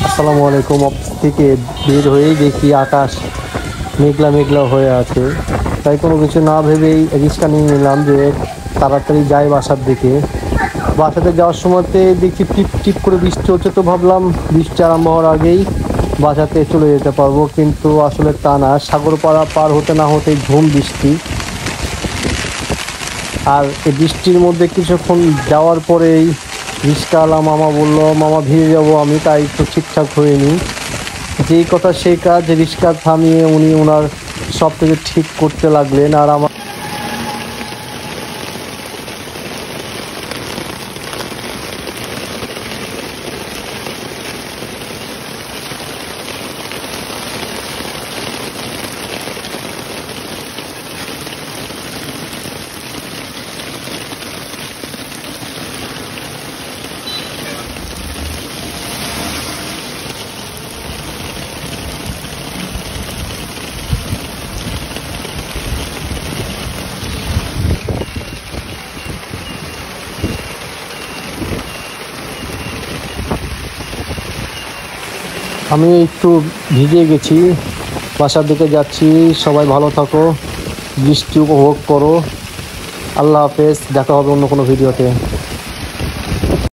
আসসালামু আলাইকুম। অফিস থেকে বের হয়েই দেখি আকাশ মেঘলা মেঘলা হয়ে আছে। তাই কোনো কিছু না ভেবেই রিক্সা নিয়ে নিলাম যে তাড়াতাড়ি যাই বাসার দিকে। বাসাতে যাওয়ার সময়তে দেখি টিপ টিপ করে বৃষ্টি হচ্ছে, তো ভাবলাম বৃষ্টি আরম্ভ হওয়ার আগেই বাসাতে চলে যেতে পারবো, কিন্তু আসলে তা না। সাগরপাড়া পার হতে না হতেই ঝুম বৃষ্টি। আর এই বৃষ্টির মধ্যে কিছুক্ষণ যাওয়ার পরেই রিক্সাওয়ালা মামা বলল, মামা ভিজে যাবো আমি, তাই একটু ঠিকঠাক হয়নি। যেই কথা সেই কাজ, রিক্সা থামিয়ে উনি ওনার সব কিছু ঠিক করতে লাগলেন। আর আমার আমি একটু ভিজে গেছি, বাসার দিকে যাচ্ছি। সবাই ভালো থাকো, বৃষ্টি উপভোগ করো। আল্লাহ হাফেজ, দেখা হবে অন্য কোনো ভিডিওতে।